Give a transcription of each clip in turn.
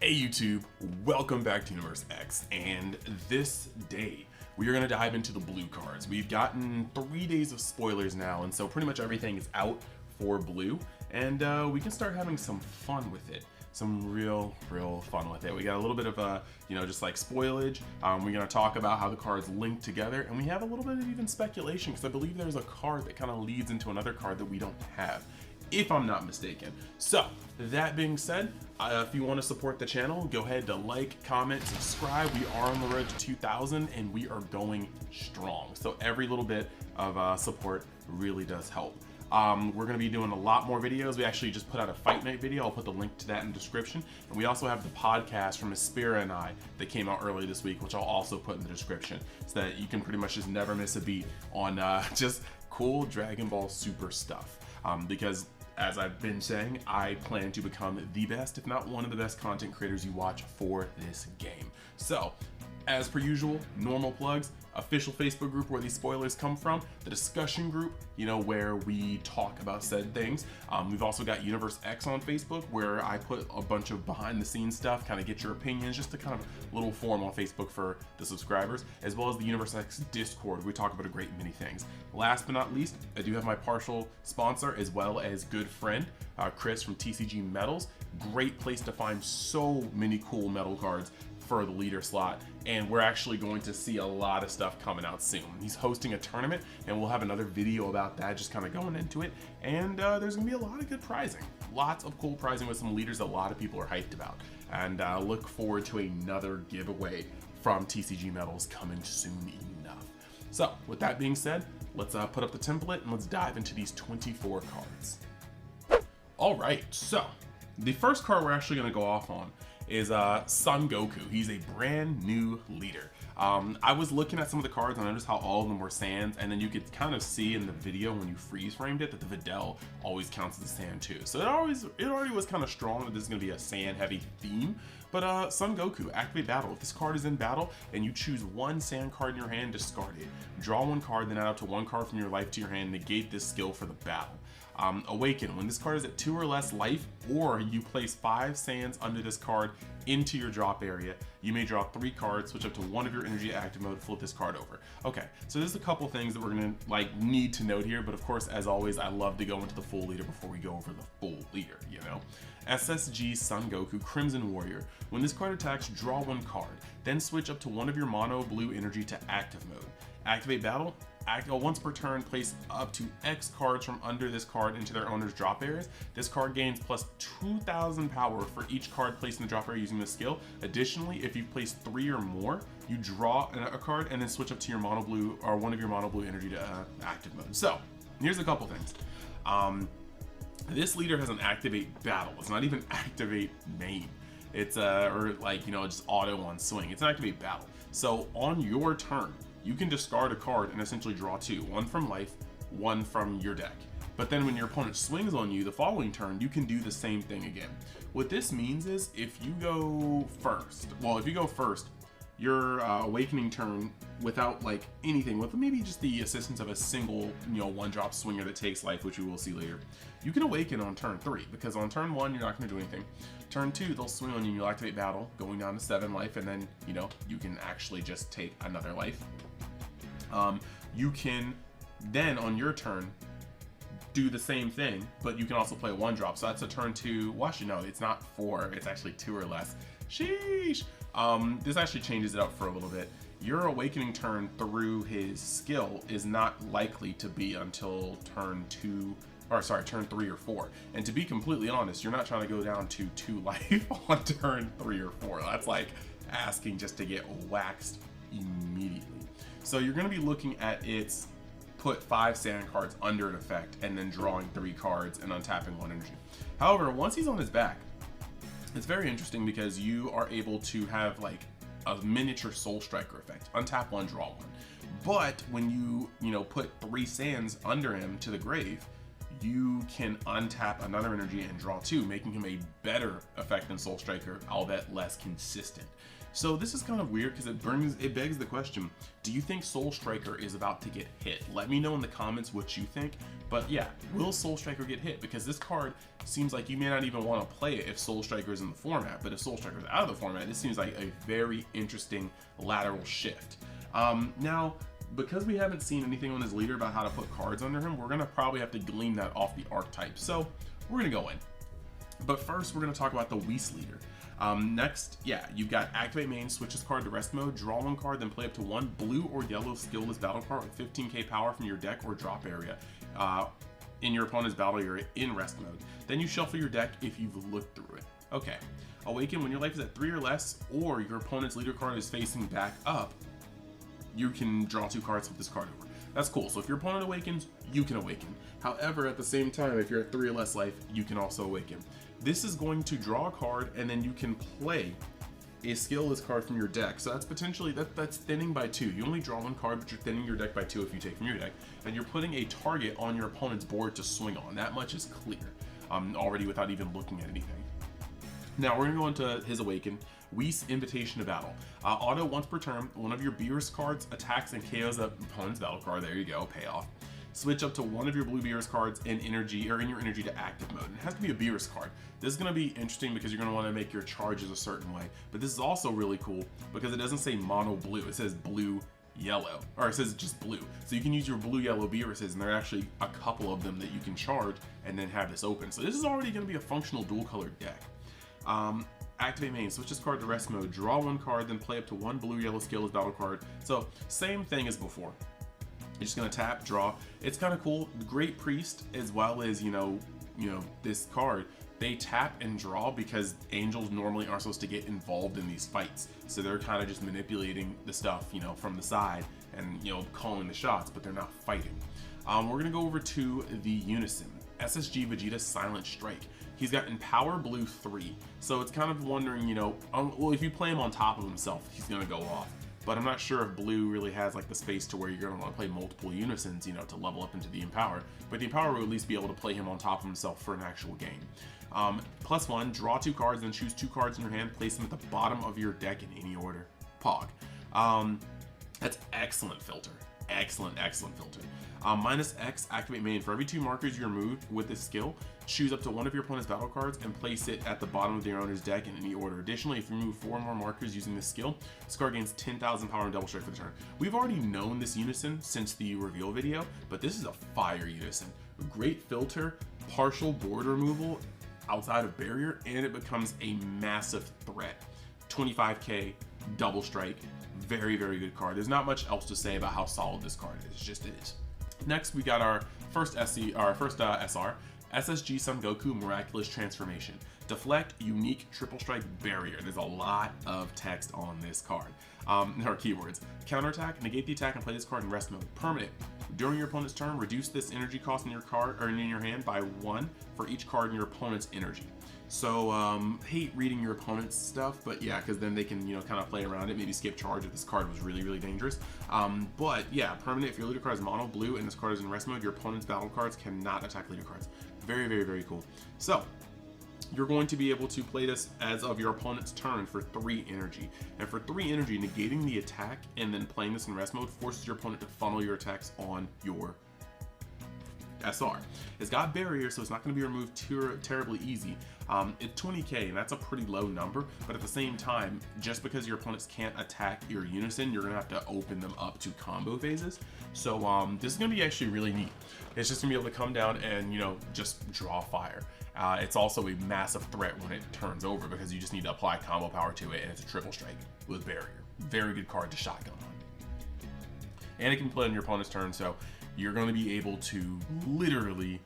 Hey YouTube, welcome back to Universe X, and this day we are going to dive into the blue cards. We've gotten 3 days of spoilers now, and so pretty much everything is out for blue, and we can start having some fun with it. Some real fun with it. We got a little bit of just like spoilage. We're going to talk about how the cards link together, and we have a little bit of even speculation, because I believe there's a card that kind of leads into another card that we don't have, if I'm not mistaken. So that being said, if you want to support the channel, go ahead to like, comment, subscribe. We are on the road to 2,000 and we are going strong. So every little bit of support really does help. We're going to be doing a lot more videos. We actually just put out a Fight Night video. I'll put the link to that in the description. And we also have the podcast from Aspira and I that came out early this week, which I'll also put in the description, so that you can pretty much just never miss a beat on just cool Dragon Ball Super stuff. Because as I've been saying, I plan to become the best, if not one of the best content creators you watch for this game. So, as per usual, normal plugs, official Facebook group where these spoilers come from, the discussion group, where we talk about said things. We've also got Universe X on Facebook, where I put a bunch of behind the scenes stuff, kind of get your opinions, just a kind of little forum on Facebook for the subscribers, as well as the Universe X Discord. We talk about a great many things. Last but not least, I do have my partial sponsor, as well as good friend, Chris from TCGMetalZ. Great place to find so many cool metal cards for the leader slot, and we're actually going to see a lot of stuff coming out soon. He's hosting a tournament, and we'll have another video about that, just kind of going into it, and there's gonna be a lot of good prizing, lots of cool prizing with some leaders a lot of people are hyped about, and look forward to another giveaway from TCGMetalZ coming soon enough. So with that being said, let's put up the template and let's dive into these 24 cards. All right, so the first card we're actually going to go off on is Sun Goku. He's a brand new leader. I was looking at some of the cards and I noticed how all of them were Saiyans, and then you could kind of see in the video when you freeze framed it that the Videl always counts as a Saiyan too. So it already was kind of strong that this is going to be a Saiyan heavy theme. But Sun Goku, activate battle. If this card is in battle and you choose one Saiyan card in your hand, discard it. Draw one card, then add up to one card from your life to your hand, negate this skill for the battle. Awaken, when this card is at 2 or less life, or you place 5 Saiyans under this card into your drop area, you may draw 3 cards, switch up to one of your energy active mode, flip this card over. Okay, so there's a couple things that we're gonna need to note here, but of course, as always, I love to go into the full leader before we go over the full leader, Ssg Sun Goku, Crimson Warrior. When this card attacks, draw 1 card, then switch up to one of your mono blue energy to active mode. Activate battle. Once per turn, place up to X cards from under this card into their owner's drop areas. This card gains plus 2,000 power for each card placed in the drop area using this skill. Additionally, if you place 3 or more, you draw a card and then switch up to your mono blue or one of your mono blue energy to active mode. So here's a couple things. This leader has an activate battle. It's not even activate main. It's just auto on swing. It's an activate battle. So on your turn, you can discard a card and essentially draw 2, one from life, one from your deck. But then when your opponent swings on you the following turn, you can do the same thing again. What this means is if you go first, your awakening turn without anything, with maybe just the assistance of a single, one drop swinger that takes life, which we will see later, you can awaken on turn 3, because on turn 1, you're not going to do anything. Turn 2, they'll swing on you, you'll activate battle, going down to 7 life, and then, you can actually just take another life. You can then on your turn do the same thing, but you can also play a 1-drop. So that's a turn 2. Well, actually, no, it's not 4. It's actually 2 or less. Sheesh. This actually changes it up for a little bit. Your awakening turn through his skill is not likely to be until turn 3 or 4. And to be completely honest, you're not trying to go down to 2 life on turn 3 or 4. That's like asking just to get waxed immediately. So you're going to be looking at its put 5 Saiyan cards under an effect and then drawing 3 cards and untapping 1 energy. However, once he's on his back, it's very interesting because you are able to have a miniature Soul Striker effect. Untap 1, draw 1. But when you put 3 Saiyans under him to the grave, you can untap another energy and draw 2, making him a better effect than Soul Striker, albeit less consistent. So this is kind of weird because it begs the question, do you think Soul Striker is about to get hit? Let me know in the comments what you think. But yeah, will Soul Striker get hit? Because this card seems like you may not even want to play it if Soul Striker is in the format, but if Soul Striker is out of the format, this seems like a very interesting lateral shift. Now, because we haven't seen anything on his leader about how to put cards under him, we're gonna probably have to glean that off the archetype. So we're gonna go in. But first, we're gonna talk about the Whis leader. Next, yeah, you've got Activate Main, switch this card to rest mode, draw one card, then play up to one blue or yellow skillless battle card with 15k power from your deck or drop area in your opponent's battle area in rest mode. Then you shuffle your deck if you've looked through it. Okay, Awaken, when your life is at 3 or less, or your opponent's leader card is facing back up, you can draw 2 cards with this card over. That's cool. So if your opponent awakens, you can awaken. However, at the same time, if you're at 3 or less life, you can also awaken. This is going to draw a card, and then you can play a skillless card from your deck. So that's potentially, that's thinning by 2. You only draw 1 card, but you're thinning your deck by 2 if you take from your deck. And you're putting a target on your opponent's board to swing on. That much is clear already without even looking at anything. Now we're gonna go into his Awaken. Whis Invitation to Battle. Auto once per turn, one of your Beerus cards attacks and KOs the opponent's battle card. There you go, payoff. Switch up to one of your blue Beerus cards in energy or in your energy to active mode. It has to be a Beerus card. This is going to be interesting because you're going to want to make your charges a certain way. But this is also really cool because it doesn't say mono blue. It says blue yellow, or it says just blue. So you can use your blue yellow Beeruses, and there are actually a couple of them that you can charge and then have this open. So this is already going to be a functional dual colored deck. Activate Main, switch this card to rest mode, draw 1 card, then play up to 1 blue yellow skillless battle card. So same thing as before. You're just gonna tap, draw. It's kind of cool. Great Priest, as well as you know this card, they tap and draw because angels normally aren't supposed to get involved in these fights. So they're kind of just manipulating the stuff, from the side and calling the shots, but they're not fighting. We're gonna go over to the Unison. Ssg Vegeta Silent Strike. He's got Empower Blue 3. So it's kind of wondering, well, if you play him on top of himself, he's gonna go off. But I'm not sure if blue really has like the space to where you're going to want to play multiple Unisons, to level up into the Empower. But the Empower will at least be able to play him on top of himself for an actual game. +1, draw 2 cards, then choose 2 cards in your hand, place them at the bottom of your deck in any order. Pog. That's excellent filter. Excellent filter. -X, Activate Main. For every 2 markers you remove with this skill, choose up to one of your opponent's battle cards and place it at the bottom of your owner's deck in any order. Additionally, if you remove 4 more markers using this skill, this card gains 10,000 power and double strike for the turn. We've already known this Unison since the reveal video, but this is a fire Unison. Great filter, partial board removal outside of barrier, and it becomes a massive threat. 25k, double strike, very good card. There's not much else to say about how solid this card is, just it is. Next, we got our first SR, Ssg Sun Goku Miraculous Transformation. Deflect, unique, triple strike, barrier. There's a lot of text on this card. Or keywords. Counterattack, negate the attack and play this card in rest mode. Permanent. During your opponent's turn, reduce this energy cost in your card or in your hand by 1 for each card in your opponent's energy. So hate reading your opponent's stuff, but yeah, because then they can kind of play around it, maybe skip charge if this card was really dangerous. But yeah, permanent. If your leader card is mono blue and this card is in rest mode, your opponent's battle cards cannot attack leader cards. Very cool. So you're going to be able to play this as of your opponent's turn for 3 energy. And for 3 energy, negating the attack and then playing this in rest mode forces your opponent to funnel your attacks on your SR. It's got barrier, so it's not going to be removed terribly easy. It's 20k, and that's a pretty low number, but at the same time, just because your opponents can't attack your Unison, you're going to have to open them up to combo phases. So this is going to be actually really neat. It's just going to be able to come down and, just draw fire. It's also a massive threat when it turns over because you just need to apply combo power to it, and it's a triple strike with barrier. Very good card to shotgun on. And it can play on your opponent's turn, so you're going to be able to literally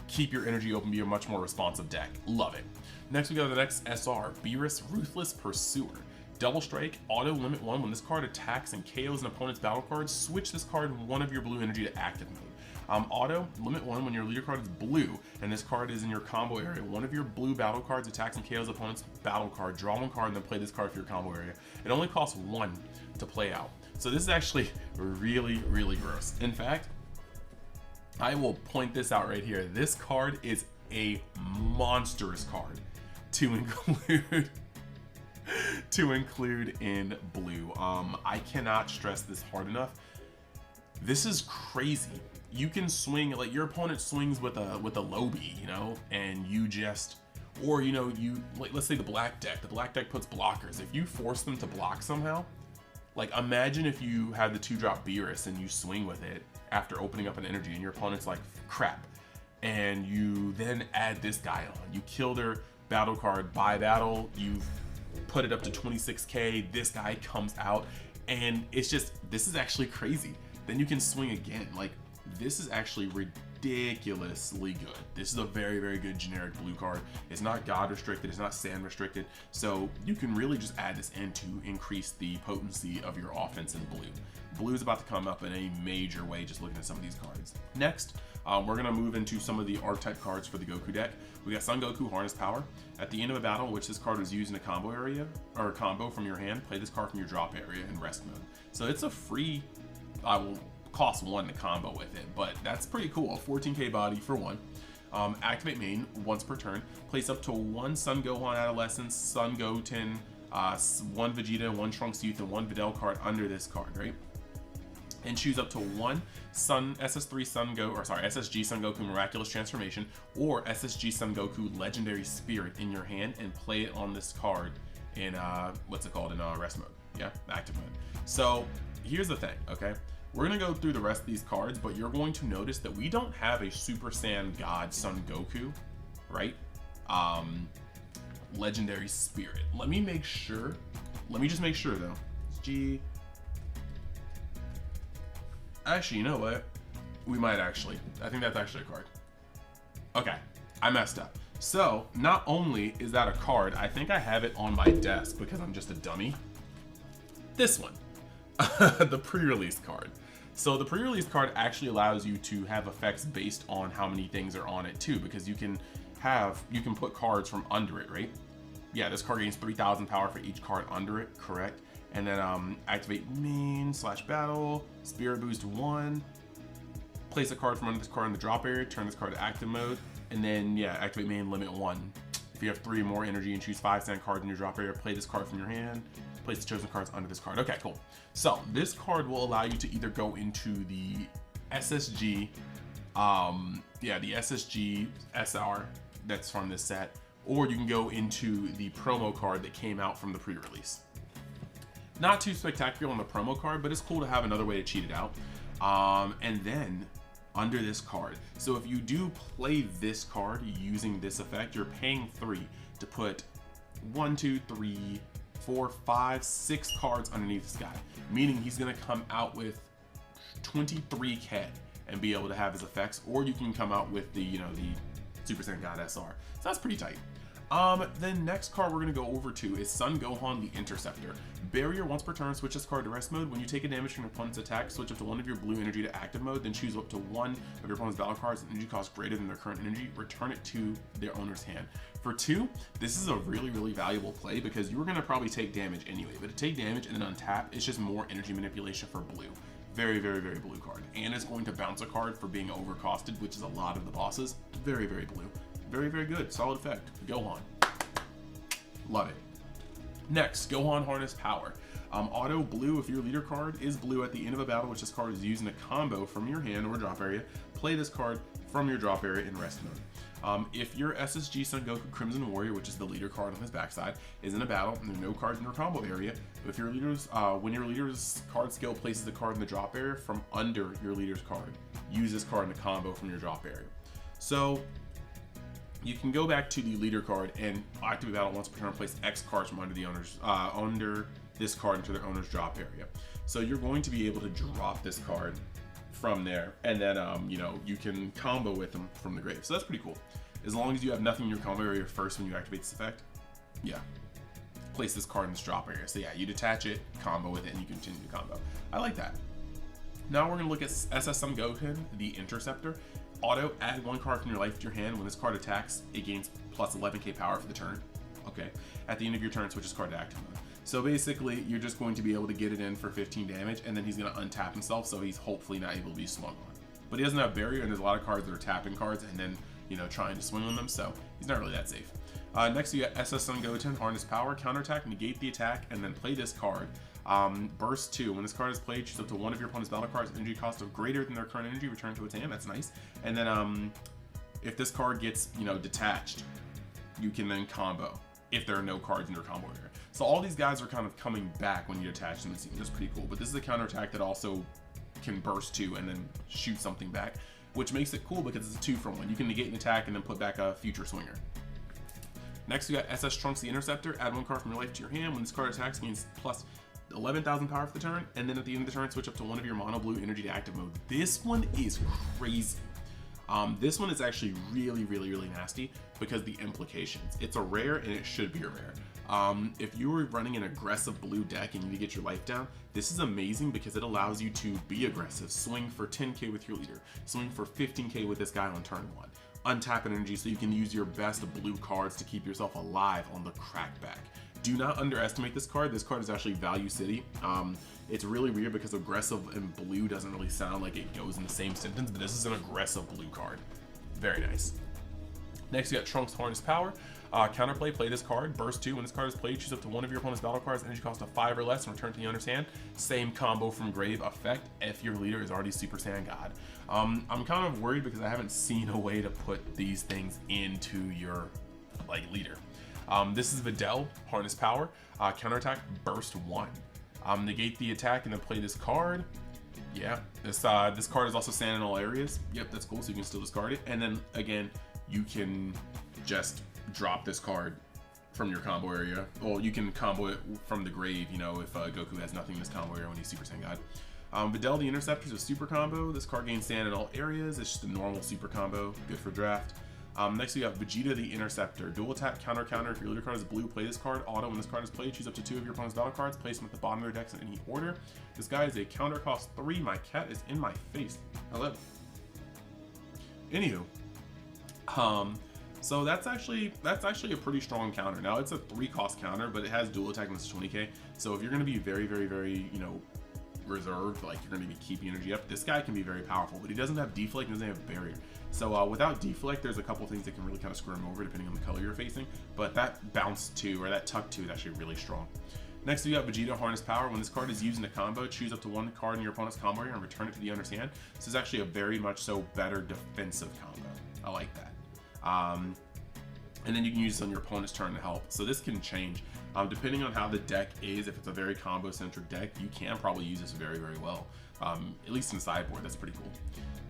keep your energy open, be a much more responsive deck. Love it. Next we go to the next SR, Beerus Ruthless Pursuer. Double strike, auto limit 1. When this card attacks and KOs an opponent's battle card, switch this card 1 of your blue energy to active mode. Auto limit 1 when your leader card is blue and this card is in your combo area. One of your blue battle cards attacks and KOs opponent's battle card. Draw 1 card and then play this card for your combo area. It only costs 1 to play out. So this is actually really gross. In fact, I will point this out right here. This card is a monstrous card to include to include in blue. I cannot stress this hard enough. This is crazy. You can swing, like your opponent swings with a low B, you know, and you just, or you know, you like, let's say the black deck puts blockers. If you force them to block somehow, like imagine if you had the 2-drop Beerus and you swing with it after opening up an energy and your opponent's like, crap. And you then add this guy on. You kill their battle card by battle, you put it up to 26k, this guy comes out, and it's just, this is actually crazy. Then you can swing again. Like, this is actually ridiculously good. This is a very, very good generic blue card. It's not God restricted, it's not sand restricted, so you can really just add this in to increase the potency of your offense in blue. Blue is about to come up in a major way just looking at some of these cards. Next, we're gonna move into some of the archetype cards for the Goku deck. We got Sun Goku Harness Power. At the end of a battle, which this card was used in a combo area, or a combo from your hand, play this card from your drop area in rest mode. So it's a free, I will cost 1 to combo with it, but that's pretty cool. 14k body for 1. Activate main once per turn. Place up to 1 Sun Gohan Adolescence, Sun Goten, 1 Vegeta, 1 Trunks Youth, and 1 Videl card under this card, right? And choose up to 1 SSG Sun Goku Miraculous Transformation or SSG Sun Goku Legendary Spirit in your hand and play it on this card in what's it called, in rest mode. Yeah, active mode. So here's the thing, okay? We're gonna go through the rest of these cards, but you're going to notice that we don't have a Super Saiyan God Sun Goku, right? Legendary Spirit. Let me just make sure though. Actually, you know what? We might actually. I think that's actually a card. Okay, I messed up. So, not only is that a card, I think I have it on my desk because I'm just a dummy. This one, the pre-release card. So the pre-release card actually allows you to have effects based on how many things are on it too, because you can put cards from under it, right? Yeah, this card gains 3,000 power for each card under it, correct? And then activate main / battle, spirit boost 1, place a card from under this card in the drop area, turn this card to active mode, and then yeah, activate main limit 1. If you have 3 or more energy and choose 5 sand cards in your drop area, play this card from your hand, place the chosen cards under this card. Okay, cool. So this card will allow you to either go into the SSG, the SSG SR that's from this set, or you can go into the promo card that came out from the pre-release. Not too spectacular on the promo card, but it's cool to have another way to cheat it out. And then under this card, so if you do play this card using this effect, you're paying 3 to put 1, 2, 3, 4, 5, 6 cards underneath this guy, meaning he's gonna come out with 23k and be able to have his effects, or you can come out with the, you know, the Super Saiyan God SR. So that's pretty tight. The next card we're going to go over to is Son Gohan the Interceptor. Barrier once per turn, switch this card to rest mode. When you take a damage from your opponent's attack, switch up to 1 of your blue energy to active mode, then choose up to 1 of your opponent's battle cards with energy cost greater than their current energy, return it to their owner's hand. For 2, this is a really, really valuable play because you were going to probably take damage anyway, but to take damage and then untap, it's just more energy manipulation for blue. Very, very, very blue card. And it's going to bounce a card for being overcosted, which is a lot of the bosses. Very, very blue. Very, very good. Solid effect. Gohan. Love it. Next, Gohan Harness Power. Auto blue if your leader card is blue at the end of a battle, which this card is used in a combo from your hand or drop area. Play this card from your drop area in rest mode. If your SSG Sun Goku Crimson Warrior, which is the leader card on his backside, is in a battle and there are no cards in your combo area, if your leader's when your leader's card skill places a card in the drop area from under your leader's card, use this card in the combo from your drop area. So you can go back to the leader card and activate battle once per turn, place X cards from under the owner's under this card into their owner's drop area. So you're going to be able to drop this card from there, and then you know, you can combo with them from the grave. So that's pretty cool. As long as you have nothing in your combo area first when you activate this effect, yeah, place this card in this drop area. So yeah, you detach it, combo with it, and you continue to combo. I like that. Now we're gonna look at SS Sun Goku the Interceptor. Auto, add 1 card from your life to your hand. When this card attacks, it gains plus 11k power for the turn. Okay. At the end of your turn, switch this card to active mode. So basically, you're just going to be able to get it in for 15 damage, and then he's going to untap himself, so he's hopefully not able to be swung on. But he doesn't have barrier, and there's a lot of cards that are tapping cards and then, you know, trying to swing on them, so he's not really that safe. Next, you got Ssg Sun Goku, Harness Power, Counterattack, negate the attack, and then play this card. Burst 2. When this card is played, choose up to one of your opponent's battle cards with energy cost of greater than their current energy, return to its hand. That's nice. And then if this card gets, detached, you can then combo if there are no cards in your combo area. So all these guys are kind of coming back when you attach them. It's just pretty cool. But this is a counterattack that also can burst 2 and then shoot something back, which makes it cool because it's a 2-for-1. You can negate an attack and then put back a future swinger. Next, we got SS Trunks the Interceptor. Add one card from your life to your hand. When this card attacks, gains plus 11,000 power for the turn, and then at the end of the turn, switch up to one of your mono blue energy to active mode. This one is crazy. This one is actually really, really, really nasty because the implications. It's a rare and it should be a rare. If you were running an aggressive blue deck and you need to get your life down, this is amazing because it allows you to be aggressive, swing for 10k with your leader, swing for 15k with this guy on turn 1, untap energy so you can use your best blue cards to keep yourself alive on the crackback. Do not underestimate this card. This card is actually Value City. It's really weird because aggressive and blue doesn't really sound like it goes in the same sentence, but this is an aggressive blue card. Very nice. Next, you got Trunks Harness Power. Counterplay, play this card. Burst 2. When this card is played, choose up to one of your opponent's battle cards, energy cost of 5 or less, and return to the owner's hand. Same combo from Grave effect if your leader is already Super Saiyan God. I'm kind of worried because I haven't seen a way to put these things into your leader. This is Videl, Harness Power. Counterattack, Burst 1. Negate the attack and then play this card. Yeah, this card is also sand in all areas. Yep, that's cool, so you can still discard it. And then again, you can just drop this card from your combo area. Well, you can combo it from the grave, if Goku has nothing in his combo area when he's Super Saiyan God. Vegeta the Interceptor is a super combo. This card gains sand in all areas. It's just a normal super combo, good for draft. Next, we have Vegeta the Interceptor. Dual attack, counter. If your leader card is blue, play this card. Auto, when this card is played, choose up to 2 of your opponent's battle cards, place them at the bottom of their decks in any order. This guy is a counter cost 3. My cat is in my face. Hello. Anywho, so that's actually a pretty strong counter. Now it's a 3-cost counter, but it has dual attack and it's 20k. So if you're going to be very, very, very, reserved, you're going to be keeping energy up, this guy can be very powerful, but he doesn't have deflect and doesn't have barrier. So without deflect, there's a couple things that can really kind of screw him over depending on the color you're facing, but that bounce 2 or that tuck 2 is actually really strong. Next, we got Vegeta Harness Power. When this card is used in a combo, choose up to one card in your opponent's combo area and return it to the owner's hand. This is actually a very much so better defensive combo. I like that. And then you can use this on your opponent's turn to help. So this can change. Depending on how the deck is, if it's a very combo-centric deck, you can probably use this very, very well. At least in sideboard, that's pretty cool.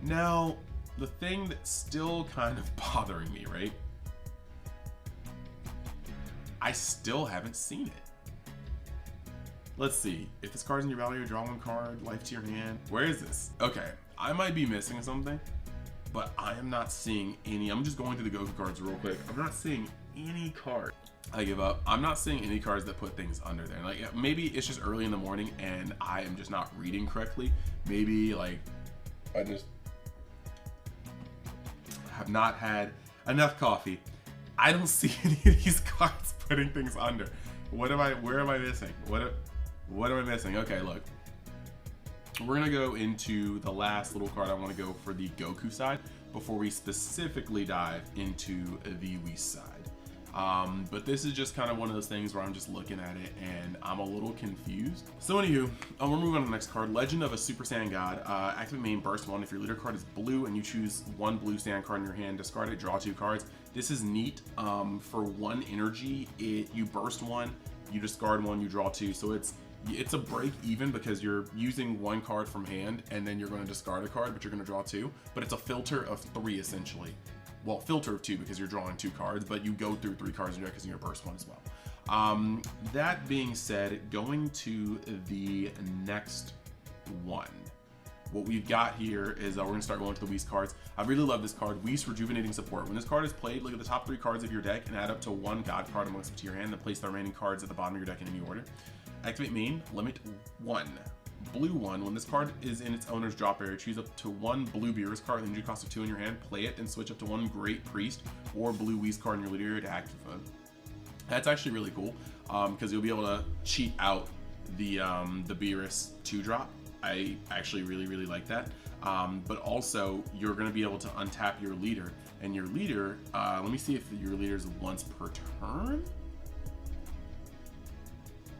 Now, the thing that's still kind of bothering me, right? I still haven't seen it. Let's see. If this card's in your value, draw one card, life to your hand. Where is this? Okay, I might be missing something, but I am not seeing any. I'm just going through the Goku cards real quick. I'm not seeing any card. I give up. I'm not seeing any cards that put things under there. Maybe it's just early in the morning and I am just not reading correctly. Maybe I just have not had enough coffee. I don't see any of these cards putting things under. Where am I missing? What am I missing? Okay, look. We're gonna go into the last little card. I want to go for the Goku side before we specifically dive into the Whis side. But this is just kind of one of those things where I'm just looking at it and I'm a little confused. So anywho, we're moving on to the next card. Legend of a Super Saiyan God. Activate main burst 1. If your leader card is blue and you choose one blue Saiyan card in your hand, discard it, draw 2 cards. This is neat. For 1 energy, you burst 1, you discard 1, you draw 2. So it's a break even because you're using 1 card from hand and then you're going to discard a card, but you're going to draw 2. But it's a filter of 3 essentially. Well, filter of 2 because you're drawing 2 cards, but you go through 3 cards in your deck because you're going to burst 1 as well. That being said, going to the next one. What we've got here is we're going to start going to the Whis cards. I really love this card, Whis Rejuvenating Support. When this card is played, look at the top 3 cards of your deck and add up to 1 God card amongst them to your hand, then place the remaining cards at the bottom of your deck in any order. Activate main, limit 1. Blue 1, when this card is in its owner's drop area, choose up to 1 blue Beerus card with energy cost of 2 in your hand, play it, and switch up to 1 Great Priest or blue Whis card in your leader area to active mode. That's actually really cool because you'll be able to cheat out the Beerus 2-drop. I actually really like that. but also you're going to be able to untap your leader, and your leader, let me see if your leader is once per turn.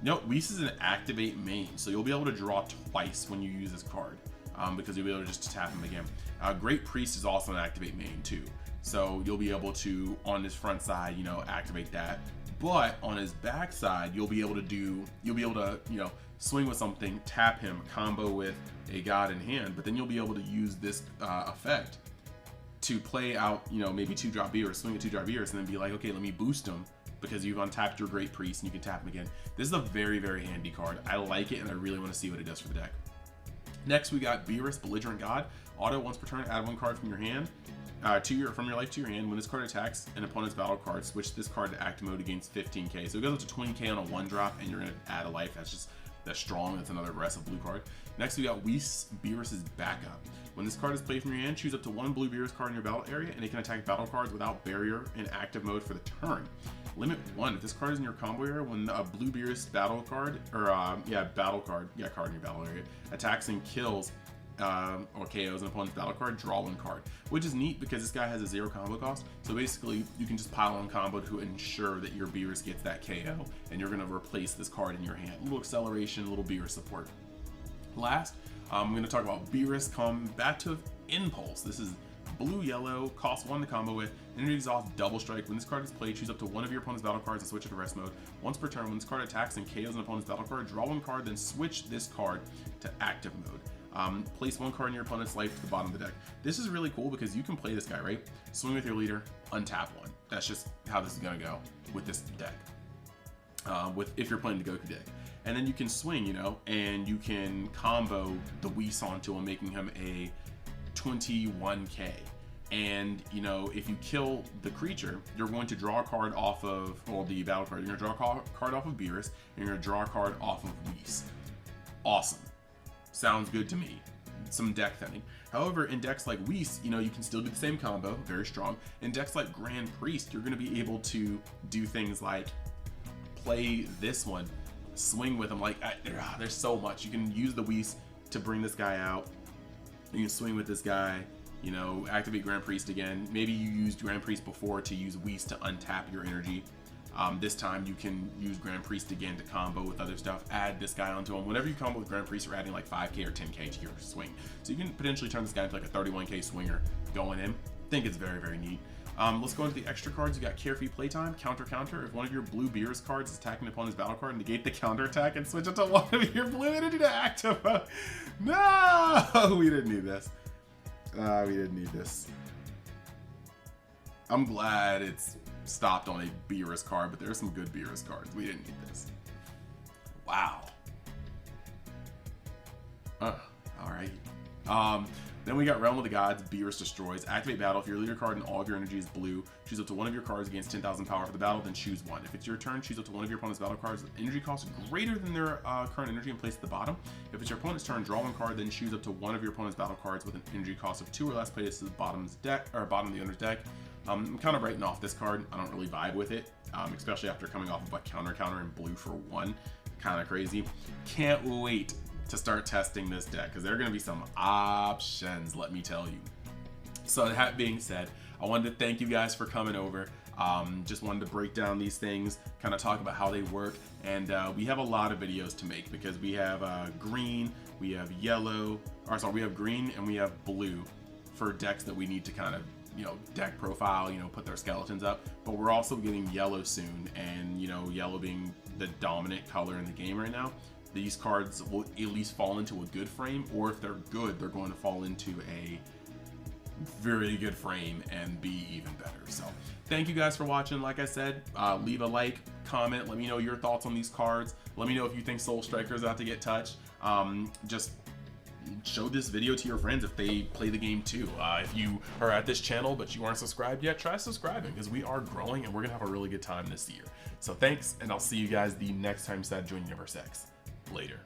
No, Whis is an activate main, so you'll be able to draw twice when you use this card, because you'll be able to just tap him again. Great Priest is also an activate main too, so you'll be able to, on his front side, you know, activate that. But on his back side, you'll be able to, you know, swing with something, tap him, combo with a god in hand, but then you'll be able to use this effect to play out, you know, maybe 2-drop Beerus, swing a 2-drop Beerus, and then be like, okay, let me boost him, because you've untapped your Great Priest and you can tap him again. This is a very, very handy card. I like it, and I really want to see what it does for the deck. Next, we got Beerus Belligerent God. Auto, once per turn, add 1 card from your hand, from your life to your hand. When this card attacks an opponent's battle card, switch this card to active mode against 15k. So it goes up to 20k on a 1-drop, and you're going to add a life. That's strong. That's another aggressive blue card. Next, we got Whis, Beerus's Backup. When this card is played from your hand, choose up to 1 blue Beerus card in your battle area, and it can attack battle cards without barrier in active mode for the turn. Limit 1. If this card is in your combo area, when a blue Beerus battle card, or card in your battle area, attacks and kills or KOs an opponent's battle card, draw 1 card. Which is neat because this guy has a 0 combo cost. So basically, you can just pile on combo to ensure that your Beerus gets that KO, and you're going to replace this card in your hand. A little acceleration, a little Beerus support. Last, I'm going to talk about Beerus Combative Impulse. This is blue-yellow, cost 1 to combo with, energy exhaust, double strike. When this card is played, choose up to 1 of your opponent's battle cards and switch it to rest mode. Once per turn, when this card attacks and KOs an opponent's battle card, draw 1 card, then switch this card to active mode. Place 1 card in your opponent's life to the bottom of the deck. This is really cool because you can play this guy, right? Swing with your leader, untap 1. That's just how this is going to go with this deck. If you're playing the Goku deck. And then you can swing, you know, and you can combo the Whis onto him, making him a 21k. And, you know, if you kill the creature, you're going to draw a card off of, well, the battle card. You're going to draw a card off of Beerus, and you're going to draw a card off of Whis. Awesome. Sounds good to me. Some deck thinning. However, in decks like Whis, you know, you can still do the same combo, very strong. In decks like Grand Priest, you're going to be able to do things like play this one, swing with him. Like, there's so much. You can use the Whis to bring this guy out. You can swing with this guy, you know, activate Grand Priest again. Maybe you used Grand Priest before to use Whis to untap your energy. This time you can use Grand Priest again to combo with other stuff. Add this guy onto him. Whenever you combo with Grand Priest, you're adding like 5k or 10k to your swing. So you can potentially turn this guy into like a 31k swinger going in. I think it's very, very neat. Let's go into the extra cards. You got Carefree Playtime, Counter. If one of your blue Beerus cards is attacking an opponent's battle card, negate the counter attack and switch it to 1 of your blue energy to active mode. No, we didn't need this. We didn't need this. I'm glad it's stopped on a Beerus card, but there's some good Beerus cards. We didn't need this. Wow. Alright. Then we got Realm of the Gods, Beerus Destroys. Activate battle. If your leader card and all of your energy is blue, choose up to 1 of your cards against 10,000 power for the battle, then choose 1. If it's your turn, choose up to 1 of your opponent's battle cards with energy cost greater than their current energy and place at the bottom. If it's your opponent's turn, draw 1 card, then choose up to 1 of your opponent's battle cards with an energy cost of 2 or less, place to the bottom of the owner's deck. I'm kind of writing off this card. I don't really vibe with it, especially after coming off of a counter and blue for 1. Kind of crazy. Can't wait to start testing this deck because there are going to be some options, let me tell you. So that being said, I wanted to thank you guys for coming over. Just wanted to break down these things, kind of talk about how they work, and we have a lot of videos to make because we have green, we have yellow, we have green and we have blue for decks that we need to kind of, you know, deck profile, you know, put their skeletons up, but we're also getting yellow soon, and you know, yellow being the dominant color in the game right now, these cards will at least fall into a good frame, or if they're good, they're going to fall into a very good frame and be even better. So thank you guys for watching. Like I said, leave a like, comment, let me know your thoughts on these cards. Let me know if you think Soul Striker is out to get touched. Just show this video to your friends if they play the game too. If you are at this channel but you aren't subscribed yet, try subscribing because we are growing and we're gonna have a really good time this year. So thanks, and I'll see you guys the next time Sad Join Universe X. Later.